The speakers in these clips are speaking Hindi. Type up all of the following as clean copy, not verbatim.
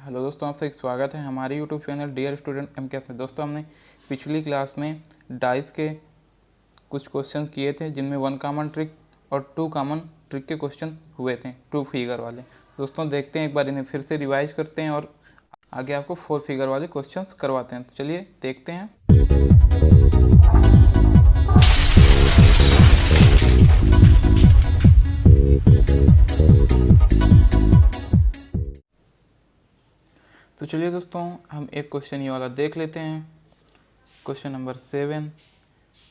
हेलो दोस्तों, आपसे एक स्वागत है हमारे YouTube channel dear student MKS में। दोस्तों, हमने पिछली क्लास में डाइस के कुछ क्वेश्चन किए थे जिनमें 1 कॉमन ट्रिक और 2 कॉमन ट्रिक के क्वेश्चन हुए थे, 2 फिगर वाले। दोस्तों, देखते हैं, एक बार इन्हें फिर से रिवाइज करते हैं और आगे आपको 4 फिगर वाले क्वेश्चन करवाते हैं। तो चलिए देखते हैं। तो चलिए दोस्तों, हम एक क्वेश्चन ये वाला देख लेते हैं। क्वेश्चन नंबर 7,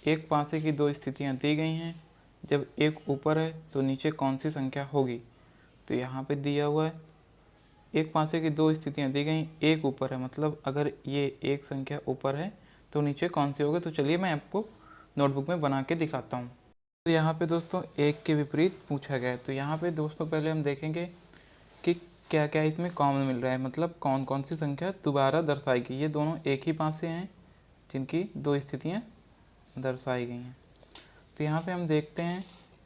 एक पासे की 2 स्थितियां दी गई हैं। जब एक ऊपर है तो नीचे कौन सी संख्या होगी। तो यहाँ पे दिया हुआ है एक पासे की 2 स्थितियां दी गई, एक ऊपर है, मतलब अगर ये एक संख्या ऊपर है तो नीचे कौन सी होगी। तो चलिए मैं आपको नोटबुक में बना के दिखाता हूँ। तो यहाँ पे दोस्तों एक के विपरीत पूछा गया है। तो यहाँ पे दोस्तों पहले हम देखेंगे कि क्या क्या इसमें कॉमन मिल रहा है, मतलब कौन कौन सी संख्या दोबारा दर्शाएगी। ये दोनों एक ही पासे हैं जिनकी 2 स्थितियाँ दर्शाई गई हैं। तो यहाँ पे हम देखते हैं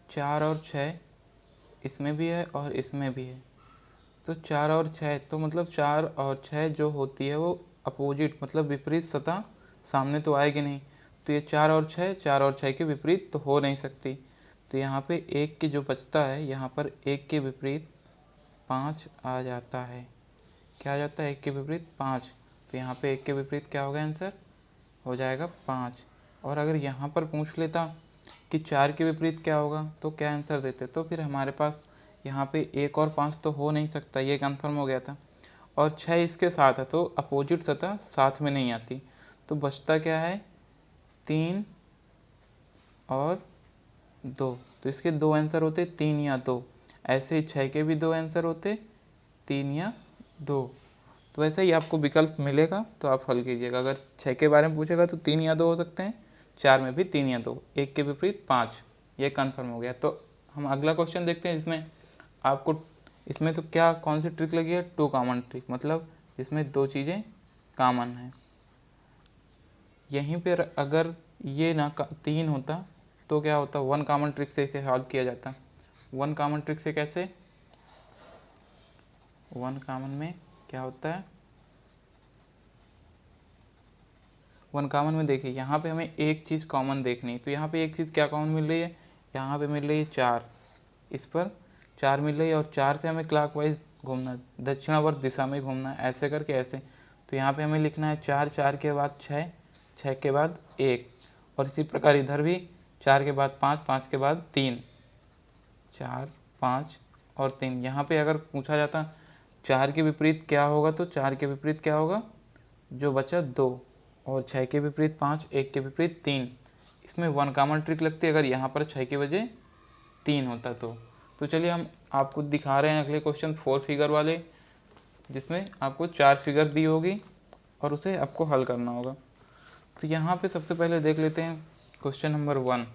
4 और 6 इसमें भी है और इसमें भी है। तो 4 और 6 तो मतलब 4 और 6 जो होती है वो अपोजिट, मतलब विपरीत सतह सामने तो आएगी नहीं। तो ये 4 और 6 के विपरीत तो हो नहीं सकती। तो यहाँ पे एक के जो बचता है, यहाँ पर एक के विपरीत 5 आ जाता है। क्या आ जाता है? एक के विपरीत 5। तो यहाँ पे एक के विपरीत क्या होगा? आंसर हो जाएगा 5। और अगर यहाँ पर पूछ लेता कि 4 के विपरीत क्या होगा तो क्या आंसर देते, तो फिर हमारे पास यहाँ पे 1 और 5 तो हो नहीं सकता, ये कंफर्म हो गया था। और 6 इसके साथ है तो अपोजिट सतह साथ में नहीं आती। तो बचता क्या है? 3 और 2। तो इसके 2 आंसर होते 3 या 2। ऐसे ही 6 के भी 2 आंसर होते 3 या 2। तो वैसे ही आपको विकल्प मिलेगा तो आप हल कीजिएगा। अगर 6 के बारे में पूछेगा तो 3 या 2 हो सकते हैं, 4 में भी 3 या 2, एक के विपरीत 5, ये कन्फर्म हो गया। तो हम अगला क्वेश्चन देखते हैं जिसमें आपको इसमें तो क्या कौन सी ट्रिक लगी है? 2 कॉमन ट्रिक, मतलब जिसमें 2 चीज़ें कॉमन हैं। यहीं पर अगर ये ना 3 होता तो क्या होता? 1 कॉमन ट्रिक से इसे सॉल्व किया जाता। 1 कॉमन ट्रिक से कैसे? 1 कॉमन में क्या होता है? 1 कॉमन में देखिए, यहाँ पे हमें एक चीज़ कॉमन देखनी है। तो यहाँ पे एक चीज़ क्या कॉमन मिल रही है? यहाँ पे मिल रही है 4, इस पर 4 मिल रही है और 4 से हमें क्लॉकवाइज घूमना, दक्षिणावर्त दिशा में घूमना, ऐसे करके ऐसे। तो यहाँ पे हमें लिखना है 4, 4 के बाद 6, 6 के बाद 1, और इसी प्रकार इधर भी 4 के बाद 5, 5 के बाद 3, 4, 5 और 3। यहाँ पे अगर पूछा जाता 4 के विपरीत क्या होगा, तो 4 के विपरीत क्या होगा? जो बचा 2, और 6 के विपरीत 5, 1 के विपरीत 3। इसमें 1 कॉमन ट्रिक लगती है अगर यहाँ पर 6 की वजह 3 होता तो चलिए हम आपको दिखा रहे हैं अगले क्वेश्चन 4 फिगर वाले, जिसमें आपको 4 फिगर दी होगी और उसे आपको हल करना होगा। तो यहाँ पे सबसे पहले देख लेते हैं क्वेश्चन नंबर 1।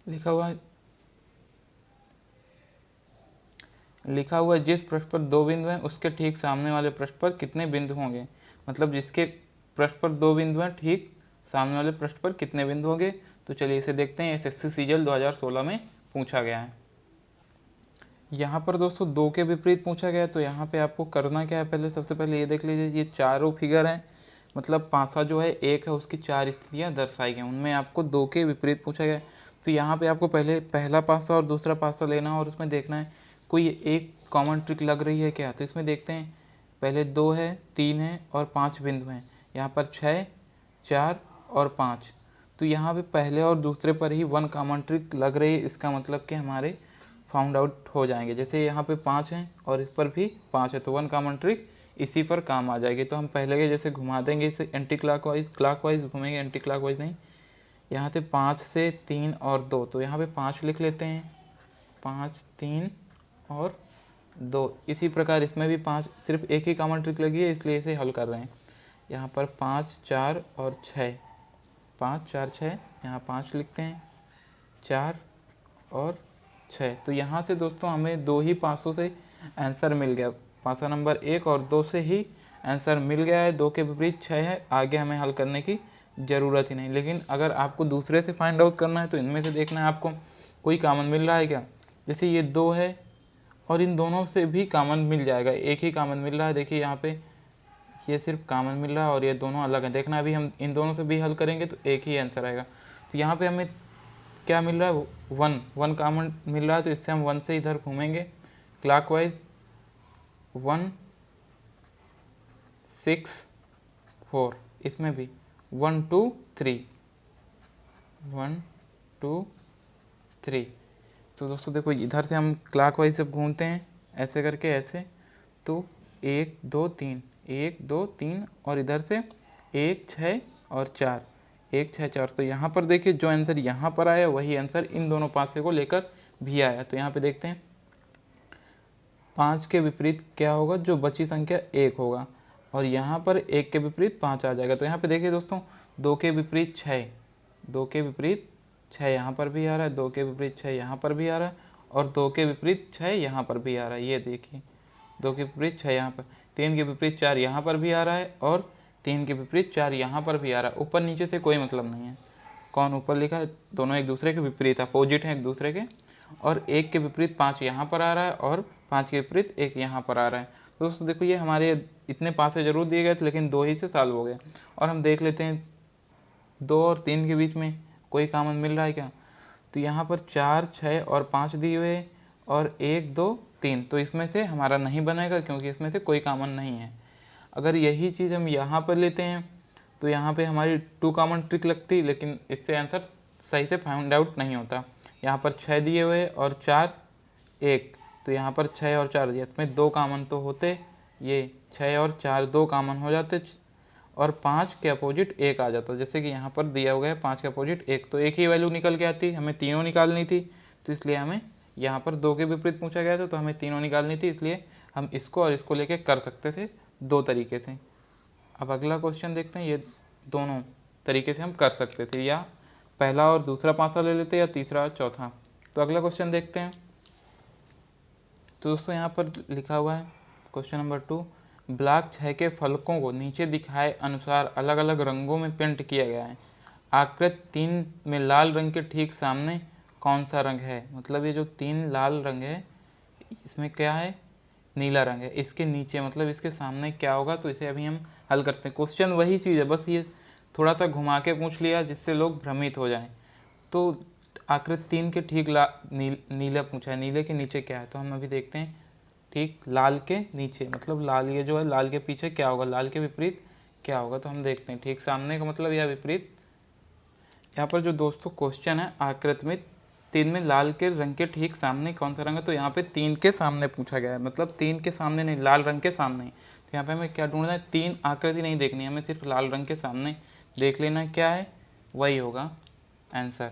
लिखा हुआ है जिस पृष्ठ पर 2 बिंदु हैं उसके ठीक सामने वाले पृष्ठ पर कितने बिंदु होंगे। मतलब जिसके पृष्ठ पर 2 बिंदु हैं, ठीक सामने वाले पृष्ठ पर कितने बिंदु होंगे। तो चलिए इसे देखते हैं। एसएससी सीजीएल 2016 में पूछा गया है। यहाँ पर दोस्तों 2 के विपरीत पूछा गया है। तो यहाँ पे आपको करना क्या है? पहले सबसे पहले ये देख लीजिए, ये चारों फिगर हैं, मतलब पासा जो है एक है, उसकी 4 स्थितियाँ दर्शाई गई, उनमें आपको 2 के विपरीत पूछा गया है। तो यहाँ पे आपको पहले पहला पासा और दूसरा पासा लेना है और उसमें देखना है कोई एक कॉमन ट्रिक लग रही है क्या। तो इसमें देखते हैं, पहले 2 है, 3 है और 5 बिंदु हैं। यहाँ पर 6, 4 और 5। तो यहाँ पे पहले और दूसरे पर ही 1 कॉमन ट्रिक लग रही है। इसका मतलब कि हमारे फाउंड आउट हो जाएंगे। जैसे यहाँ पे 5 हैं और इस पर भी 5 है, तो 1 कॉमन ट्रिक इसी पर काम आ जाएगी। तो हम पहले के जैसे घुमा देंगे इसे एंटी क्लॉकवाइज घूमेंगे, एंटी क्लॉकवाइज नहीं। यहाँ से 5 से 3 और 2, तो यहाँ पे 5 लिख लेते हैं, 5, 3 और 2। इसी प्रकार इसमें भी 5, सिर्फ एक ही कॉमन ट्रिक लगी है इसलिए इसे हल कर रहे हैं। यहाँ पर 5, 4 और 6, 5, 4, 6, यहाँ 5 लिखते हैं, 4 और 6। तो यहाँ से दोस्तों हमें 2 ही पासों से आंसर मिल गया, पासा नंबर 1 और 2 से ही आंसर मिल गया है। 2 के विपरीत 6 है, आगे हमें हल करने की ज़रूरत ही नहीं। लेकिन अगर आपको दूसरे से फाइंड आउट करना है तो इनमें से देखना है आपको कोई कॉमन मिल रहा है क्या। जैसे ये 2 है और इन दोनों से भी कॉमन मिल जाएगा, एक ही कॉमन मिल रहा है। देखिए यहाँ पे ये सिर्फ कॉमन मिल रहा है और ये दोनों अलग हैं। देखना अभी हम इन दोनों से भी हल करेंगे तो एक ही आंसर आएगा। तो यहाँ पे हमें क्या मिल रहा है, 1 कॉमन मिल रहा है, तो इससे हम 1 से इधर घूमेंगे क्लॉकवाइज, 1 6 4, इसमें भी 1 2 3, 1 2 3। तो दोस्तों देखो इधर से हम क्लॉकवाइज से घूमते हैं ऐसे करके, ऐसे, तो 1 2 3, 1 2 3 और इधर से 1 6 और 4, 1 6 4। तो यहाँ पर देखिए जो आंसर यहाँ पर आया वही आंसर इन दोनों पाँचों को लेकर भी आया। तो यहाँ पे देखते हैं 5 के विपरीत क्या होगा, जो बची संख्या 1 होगा, और यहाँ पर 1 के विपरीत 5 आ जाएगा। तो यहाँ पे देखिए दोस्तों 2 के विपरीत 6, 2 के विपरीत 6 यहाँ पर भी आ रहा है, 2 के विपरीत 6 यहाँ पर भी आ रहा है, और 2 के विपरीत 6 यहाँ पर भी आ रहा है। ये देखिए 2 के विपरीत 6 यहाँ पर, 3 के विपरीत 4 यहाँ पर भी आ रहा है, और 3 के विपरीत 4 यहाँ पर भी आ रहा है। ऊपर नीचे से कोई मतलब नहीं है, कौन ऊपर लिखा है, दोनों एक दूसरे के विपरीत अपोजिट हैं एक दूसरे के। और 1 के विपरीत 5 यहाँ पर आ रहा है, और 5 के विपरीत 1 यहाँ पर आ रहा है। दोस्तों देखो ये हमारे इतने 5 से जरूर दिए गए थे, लेकिन 2 ही से सॉल्व हो गया। और हम देख लेते हैं 2 और 3 के बीच में कोई कॉमन मिल रहा है क्या। तो यहाँ पर 4 6 और 5 दिए हुए, और 1 2 3, तो इसमें से हमारा नहीं बनेगा क्योंकि इसमें से कोई कॉमन नहीं है। अगर यही चीज़ हम यहाँ पर लेते हैं तो यहाँ पे हमारी 2 कॉमन ट्रिक लगती, लेकिन इससे आंसर सही से फाइंड आउट नहीं होता। यहाँ पर 6 दिए हुए और 4 1, तो यहाँ पर 6 और 4 दिया, इसमें 2 कॉमन तो होते, ये 6 और 4 2 कॉमन हो जाते, और 5 के अपोजिट 1 आ जाता। जैसे कि यहाँ पर दिया हुआ है 5 के अपोजिट 1, तो एक ही वैल्यू निकल के आती, हमें तीनों निकालनी थी। तो इसलिए हमें यहाँ पर 2 के विपरीत पूछा गया था, तो हमें तीनों निकालनी थी, इसलिए हम इसको और इसको लेके कर सकते थे 2 तरीके से। अब अगला क्वेश्चन देखते हैं, ये दोनों तरीके से हम कर सकते थे, या पहला और दूसरा पांचवा ले लेते या तीसरा और चौथा। तो अगला क्वेश्चन देखते हैं। तो दोस्तों यहाँ पर लिखा हुआ है क्वेश्चन नंबर 2, ब्लॉक 6 के फलकों को नीचे दिखाए अनुसार अलग अलग रंगों में पेंट किया गया है। आकृति 3 में लाल रंग के ठीक सामने कौन सा रंग है। मतलब ये जो 3 लाल रंग है, इसमें क्या है, नीला रंग है। इसके नीचे मतलब इसके सामने क्या होगा, तो इसे अभी हम हल करते हैं। क्वेश्चन वही चीज़ है, बस ये थोड़ा सा घुमा के पूछ लिया जिससे लोग भ्रमित हो जाएं। तो आकृति 3 के ठीक नीला पूछा है, नीले के नीचे क्या है, तो हम अभी देखते हैं। ठीक लाल के नीचे मतलब लाल, ये जो है लाल के पीछे क्या होगा, लाल के विपरीत क्या होगा, तो हम देखते हैं। ठीक सामने का मतलब या विपरीत। यहाँ पर जो दोस्तों क्वेश्चन है, आकृति में 3 में लाल के रंग के ठीक सामने कौन सा रंग है, तो यहाँ पे 3 के सामने पूछा गया है, मतलब 3 के सामने नहीं, लाल रंग के सामने। तो यहाँ पे हमें क्या ढूंढना है, 3 आकृति नहीं देखनी है हमें, सिर्फ लाल रंग के सामने देख लेना क्या है, वही होगा आंसर।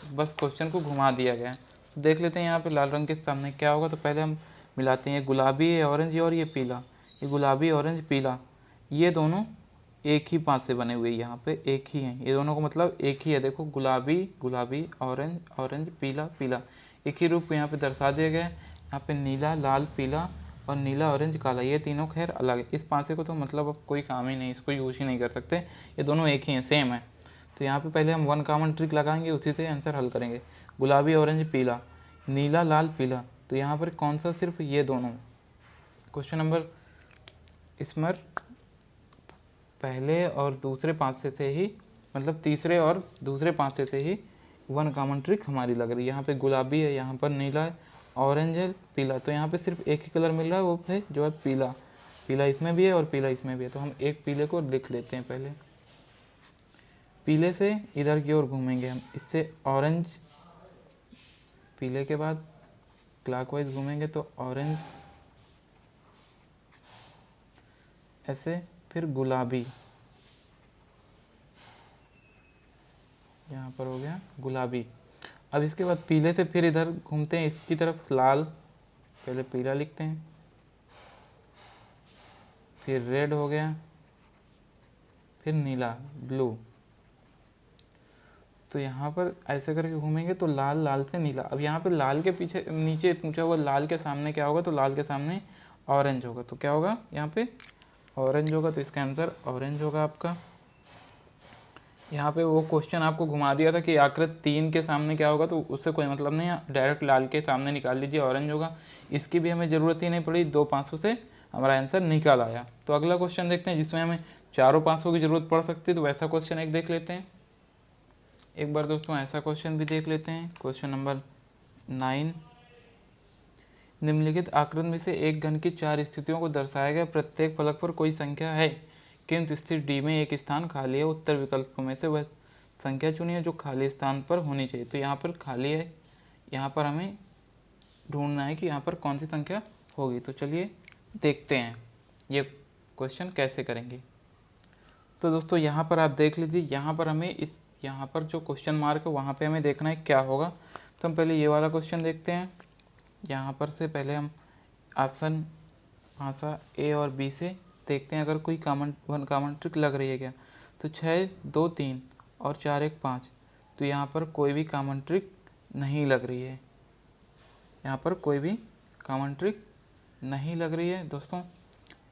बस क्वेश्चन को घुमा दिया गया है। तो देख लेते हैं यहाँ पे लाल रंग के सामने क्या होगा। तो पहले हम मिलाते हैं, ये गुलाबी है ऑरेंज और ये पीला, ये गुलाबी ऑरेंज पीला, ये दोनों एक ही पाँच से बने हुए, यहाँ पे एक ही हैं, ये दोनों को मतलब एक ही है। देखो गुलाबी गुलाबी, ऑरेंज ऑरेंज, पीला पीला, एक ही रूप को यहाँ पे दर्शा दिया गया है। यहाँ पे नीला लाल पीला और नीला ऑरेंज काला, ये तीनों खैर अलग है। इस पाँचे को तो मतलब अब कोई काम ही नहीं, इसको यूज ही नहीं कर सकते, ये दोनों एक ही हैं, सेम है। तो यहाँ पे पहले हम 1 कॉमन ट्रिक लगाएंगे, उसी से आंसर हल करेंगे। गुलाबी ऑरेंज पीला, नीला लाल पीला, तो यहाँ पर कौन सा, सिर्फ ये दोनों। क्वेश्चन नंबर इसमें पहले और दूसरे पाँचे से ही, मतलब तीसरे और दूसरे पाँचे से ही 1 कॉमन ट्रिक हमारी लग रही है। यहाँ पे गुलाबी है, यहाँ पर नीला है, ऑरेंज है, पीला, तो यहाँ पे सिर्फ एक ही कलर मिल रहा है, वो है जो है पीला। पीला इसमें भी है और पीला इसमें भी है, तो हम एक पीले को लिख लेते हैं। पहले पीले से इधर की ओर घूमेंगे हम, इससे ऑरेंज, पीले के बाद क्लॉकवाइज घूमेंगे तो ऑरेंज, ऐसे, फिर गुलाबी, यहाँ पर हो गया गुलाबी। अब इसके बाद पीले से फिर इधर घूमते हैं इसकी तरफ, लाल, पहले पीला लिखते हैं, फिर रेड हो गया, फिर नीला ब्लू। तो यहाँ पर ऐसे करके घूमेंगे तो लाल, लाल से नीला। अब यहाँ पे लाल के पीछे नीचे पूछा हुआ लाल के सामने क्या होगा, तो लाल के सामने ऑरेंज होगा, तो क्या होगा यहाँ पे ऑरेंज होगा, तो इसका आंसर ऑरेंज होगा आपका। यहाँ पे वो क्वेश्चन आपको घुमा दिया था कि आकृति 3 के सामने क्या होगा, तो उससे कोई मतलब नहीं है, डायरेक्ट लाल के सामने निकाल लीजिए, ऑरेंज होगा। इसकी भी हमें ज़रूरत ही नहीं पड़ी, 2 500 से हमारा आंसर निकाल आया। तो अगला क्वेश्चन देखते हैं जिसमें हमें चारों 500 की ज़रूरत पड़ सकती है, तो वैसा क्वेश्चन एक देख लेते हैं। एक बार दोस्तों ऐसा क्वेश्चन भी देख लेते हैं। क्वेश्चन नंबर 9, निम्नलिखित आकृति में से एक घन की 4 स्थितियों को दर्शाया गया प्रत्येक फलक पर कोई संख्या है, किंतु स्थिति डी में एक स्थान खाली है। उत्तर विकल्पों में से वह संख्या चुनिए जो खाली स्थान पर होनी चाहिए। तो यहाँ पर खाली है, यहाँ पर हमें ढूंढना है कि यहाँ पर कौन सी संख्या होगी। तो चलिए देखते हैं ये क्वेश्चन कैसे करेंगे। तो दोस्तों यहाँ पर आप देख लीजिए, यहाँ पर हमें यहाँ पर जो क्वेश्चन मार्क है वहाँ पे हमें देखना है क्या होगा। तो हम पहले ये वाला क्वेश्चन देखते हैं। यहाँ पर से पहले हम ऑप्शन भाषा ए और बी से देखते हैं अगर कोई वन कॉमन ट्रिक लग रही है क्या। तो 6 2 3 और 4 1 5, तो यहाँ पर कोई भी कॉमन ट्रिक नहीं लग रही है, यहाँ पर कोई भी कॉमन ट्रिक नहीं लग रही है दोस्तों।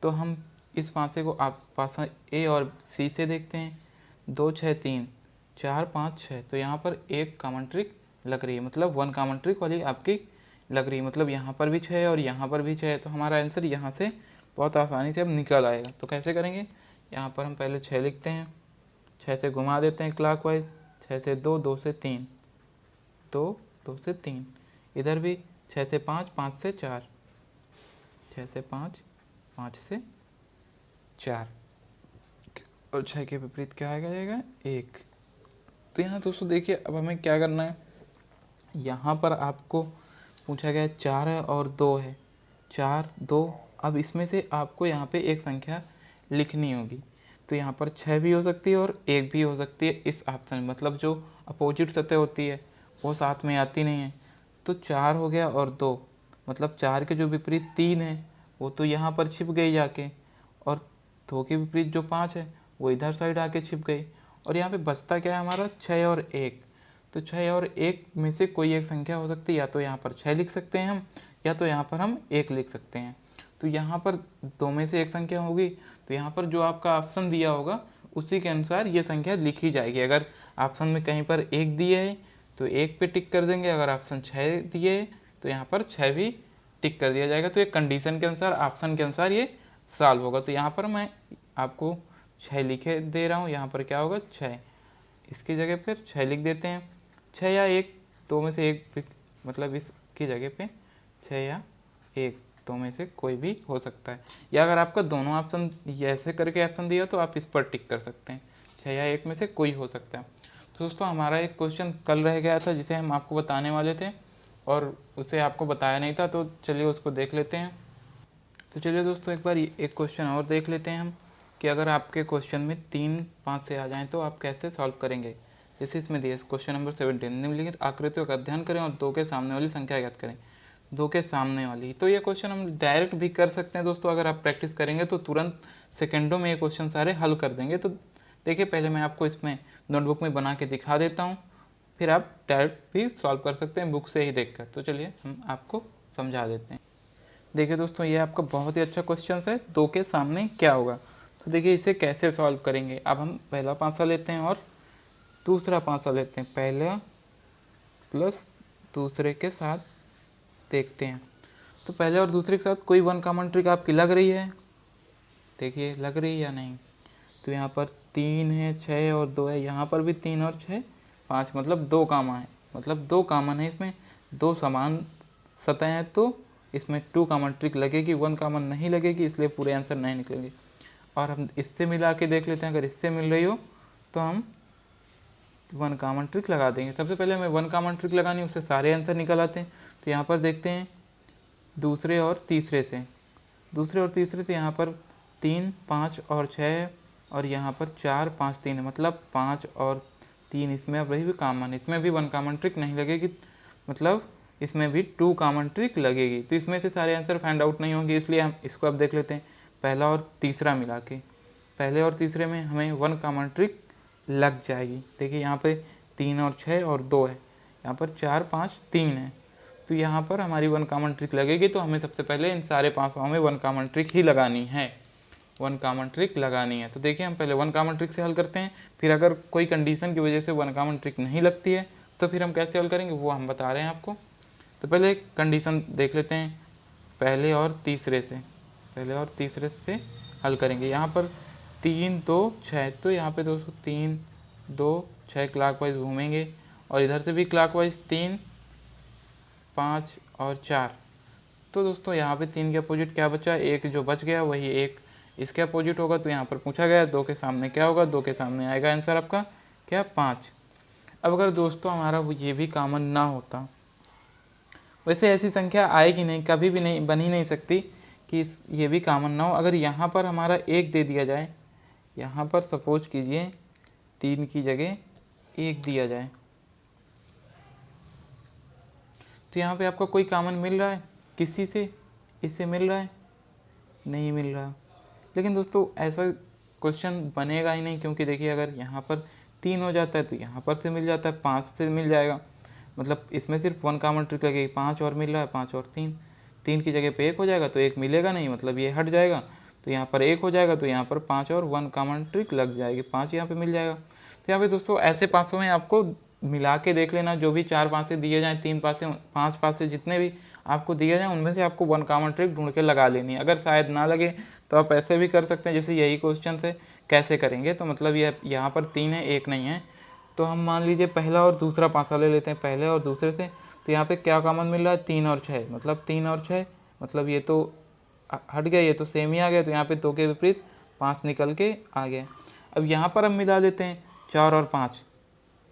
तो हम इस पासे को आप पासा ए और सी से देखते हैं। 2 6 3 4 5 6, तो यहाँ पर एक कॉमन ट्रिक लग रही है, मतलब वन कॉमन ट्रिक वाली आपकी लग रही है, मतलब यहाँ पर भी 6 है और यहाँ पर भी 6 है। तो हमारा आंसर यहाँ से बहुत आसानी से अब निकल आएगा। तो कैसे करेंगे, यहाँ पर हम पहले 6 लिखते हैं, 6 से घुमा देते हैं क्लॉकवाइज, 6 से 2 2 से 3 2 2 से 3, इधर भी 6 से 5 5 से 4, 6 से 5 5 से 4, और 6 के विपरीत क्या आ जाएगा 1। तो यहाँ दोस्तों देखिए अब हमें क्या करना है, यहाँ पर आपको पूछा गया 4 है और 2 है, 4 2, अब इसमें से आपको यहाँ पे एक संख्या लिखनी होगी। तो यहाँ पर 6 भी हो सकती है और 1 भी हो सकती है इस ऑप्शन में, मतलब जो अपोजिट सतह होती है वो साथ में आती नहीं है। तो 4 हो गया और 2, मतलब 4 के जो विपरीत 3 है वो तो यहाँ पर छिप गई जाके, और 2 के विपरीत जो 5 है वो इधर साइड आके छिप गई, और यहाँ पे बचता क्या है हमारा 6 और 1। तो 6 और 1 में से कोई एक संख्या हो सकती है, या तो यहाँ पर 6 लिख सकते हैं हम, या तो यहाँ पर हम 1 लिख सकते हैं। तो यहाँ पर 2 में से एक संख्या होगी, तो यहाँ पर जो आपका ऑप्शन दिया होगा उसी के अनुसार ये संख्या लिखी जाएगी। अगर ऑप्शन में कहीं पर 1 दिए है तो 1 पे टिक कर देंगे, अगर ऑप्शन 6 दिए है तो यहाँ पर 6 भी टिक कर दिया जाएगा। तो ये कंडीशन के अनुसार, ऑप्शन के अनुसार ये सॉल्व होगा। तो यहाँ पर मैं आपको 6 लिखे दे रहा हूँ, यहाँ पर क्या होगा 6, इसकी जगह पर 6 लिख देते हैं। 6 या 1 2 में से एक, मतलब इसकी जगह पे 6 या 1 2 में से कोई भी हो सकता है, या अगर आपका दोनों ऑप्शन ऐसे करके ऑप्शन दिया तो आप इस पर टिक कर सकते हैं, 6 या 1 में से कोई हो सकता है। तो दोस्तों हमारा एक क्वेश्चन कल रह गया था जिसे हम आपको बताने वाले थे और उसे आपको बताया नहीं था, तो चलिए उसको देख लेते हैं। तो चलिए दोस्तों एक बार एक क्वेश्चन और देख लेते हैं हम कि अगर आपके क्वेश्चन में 3 5 से आ जाएँ तो आप कैसे सॉल्व करेंगे। जैसे इसमें दिया क्वेश्चन नंबर 17, निम्नलिखित आकृतियों का अध्ययन करें और 2 के सामने वाली संख्या ज्ञात करें। 2 के सामने वाली, तो ये क्वेश्चन हम डायरेक्ट भी कर सकते हैं दोस्तों, अगर आप प्रैक्टिस करेंगे तो तुरंत सेकंडों में ये क्वेश्चन सारे हल कर देंगे। तो देखिए पहले मैं आपको इसमें नोटबुक में बना के दिखा देता हूँ, फिर आप डायरेक्ट भी सॉल्व कर सकते हैं बुक से ही देखकर। तो चलिए हम आपको समझा देते हैं। देखिए दोस्तों ये आपका बहुत ही अच्छा क्वेश्चन है, 2 के सामने क्या होगा। तो देखिए इसे कैसे सॉल्व करेंगे। अब हम पहला पासा लेते हैं और दूसरा पासा लेते हैं, पहला प्लस दूसरे के साथ देखते हैं। तो पहले और दूसरे के साथ कोई वन कॉमन ट्रिक आपकी लग रही है, देखिए लग रही है या नहीं। तो यहाँ पर 3 है, 6 और 2 है, यहाँ पर भी 3 और 6 5, मतलब 2 कॉमन है, मतलब 2 कॉमन है, इसमें 2 समान सतह हैं, तो इसमें 2 कॉमन ट्रिक लगेगी, 1 कॉमन नहीं लगेगी, इसलिए पूरे आंसर नहीं निकलेंगे। और हम इससे मिला के देख लेते हैं, अगर इससे मिल रही हो तो हम 1 कॉमन ट्रिक लगा देंगे। सबसे पहले हमें 1 कॉमन ट्रिक लगानी, उससे सारे आंसर निकल आते हैं। तो यहाँ पर देखते हैं दूसरे और तीसरे से, यहाँ पर 3 5 और 6 और यहाँ पर 4 5 3 है, मतलब 5 और 3 इसमें अब रही भी कॉमन, इसमें भी 1 कॉमन ट्रिक नहीं लगेगी, मतलब इसमें भी 2 कॉमन ट्रिक लगेगी। तो इसमें से सारे आंसर फाइंड आउट नहीं होंगे, इसलिए हम इसको अब देख लेते हैं पहला और तीसरा मिला के। पहले और तीसरे में हमें 1 कॉमन ट्रिक लग जाएगी। देखिए यहाँ पे 3 और 6 और 2 है, यहाँ पर 4 5 3 है, तो यहाँ पर हमारी 1 कॉमन ट्रिक लगेगी। तो हमें सबसे पहले इन सारे पासों में 1 कॉमन ट्रिक ही लगानी है। वन कॉमन ट्रिक लगानी है। तो देखिए हम पहले वन कॉमन ट्रिक से हल करते हैं, फिर अगर कोई कंडीशन की वजह से वन कॉमन ट्रिक नहीं लगती है तो फिर हम कैसे हल करेंगे वो हम बता रहे हैं आपको। तो पहले कंडीशन देख लेते हैं, पहले और तीसरे से हल करेंगे। यहाँ पर 3 2 6, तो यहाँ पे दोस्तों 3 2 6 क्लॉकवाइज घूमेंगे और इधर से भी क्लॉकवाइज 3 5 और 4। तो दोस्तों यहाँ पे 3 के अपोजिट क्या बचा, 1 जो बच गया वही 1 इसके अपोजिट होगा। तो यहाँ पर पूछा गया 2 के सामने क्या होगा, 2 के सामने आएगा आंसर आपका क्या 5। अब अगर दोस्तों हमारा वो ये भी कॉमन ना होता, वैसे ऐसी संख्या आएगी नहीं, कभी भी नहीं बन ही नहीं सकती कि ये भी कॉमन ना हो। अगर यहाँ पर हमारा 1 दे दिया जाए, यहाँ पर सपोज कीजिए 3 की जगह 1 दिया जाए, तो यहाँ पे आपका कोई कॉमन मिल रहा है किसी से, इससे मिल रहा है नहीं मिल रहा। लेकिन दोस्तों ऐसा क्वेश्चन बनेगा ही नहीं, क्योंकि देखिए अगर यहाँ पर 3 हो जाता है तो यहाँ पर से मिल जाता है, 5 से मिल जाएगा, मतलब इसमें सिर्फ वन कॉमन ट्रिक लगेगी। 5 और मिल रहा है, 5 और 3 की जगह पे 1 हो जाएगा तो 1 मिलेगा नहीं, मतलब ये हट जाएगा, तो यहाँ पर 1 हो जाएगा, तो यहाँ पर 5 और वन कॉमन ट्रिक लग जाएगी, 5 यहाँ पे मिल जाएगा। तो यहाँ पे दोस्तों ऐसे पासों में आपको मिला के देख लेना, जो भी 4 पासे दिए जाएँ, 3 पासे 5 पासे जितने भी आपको दिए जाएँ उनमें से आपको वन कॉमन ट्रिक ढूंढ के लगा लेनी है। अगर शायद ना लगे तो आप ऐसे भी कर सकते हैं, जैसे यही क्वेश्चन से कैसे करेंगे। तो मतलब ये यहाँ पर 3 है 1 नहीं है, तो हम मान लीजिए पहला और दूसरा पासा ले लेते हैं, पहले और दूसरे से। तो यहाँ पे क्या कॉमन मिल रहा है, 3 और 6, मतलब 3 और 6, मतलब ये तो हट गया, ये तो सेम ही आ गया, तो यहाँ पे 2 के विपरीत 5 निकल के आ गया। अब यहाँ पर हम मिला देते हैं 4 और 5,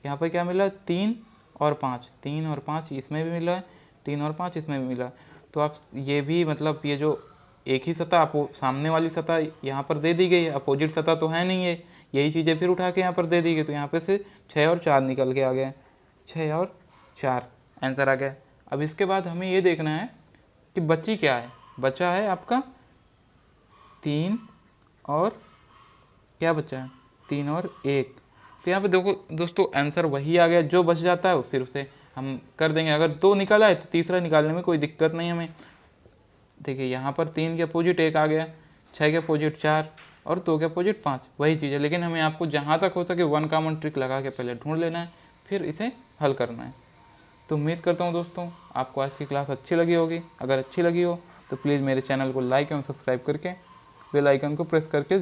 यहाँ पर क्या मिला 3 और 5, 3 और 5 इसमें भी मिला है, 3 और 5 इसमें भी मिला। तो आप ये भी मतलब ये जो एक ही सतह आपको सामने वाली सतह यहाँ पर दे दी गई है, अपोजिट सतह तो है नहीं है, यही चीज़ें फिर उठा के यहाँ पर दे दी गई, तो यहाँ पे से 6 और 4 निकल के आ गया, 6 और 4 आंसर आ गया। अब इसके बाद हमें ये देखना है कि बची क्या है, बचा है आपका 3 और क्या बचा है 3 और 1। तो यहाँ पे देखो दोस्तों आंसर वही आ गया, जो बच जाता है फिर उसे हम कर देंगे। अगर 2 निकला है तो तीसरा निकालने में कोई दिक्कत नहीं हमें। देखिए यहाँ पर 3 के अपोजिट 1 आ गया, 6 के अपोजिट 4 और 2 के अपोजिट 5, वही चीज़ है। लेकिन हमें आपको जहाँ तक हो सके वन कॉमन ट्रिक लगा के पहले ढूंढ लेना है, फिर इसे हल करना है। तो उम्मीद करता हूँ दोस्तों आपको आज की क्लास अच्छी लगी होगी। अगर अच्छी लगी हो तो प्लीज़ मेरे चैनल को लाइक एवं सब्सक्राइब करके बेल आइकन को प्रेस करके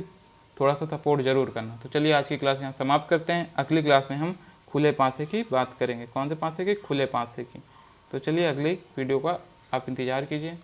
थोड़ा सा सपोर्ट ज़रूर करना। तो चलिए आज की क्लास यहाँ समाप्त करते हैं। अगली क्लास में हम खुले पासे की बात करेंगे। कौन से पासे की, खुले पासे की। तो चलिए अगली वीडियो का आप इंतज़ार कीजिए।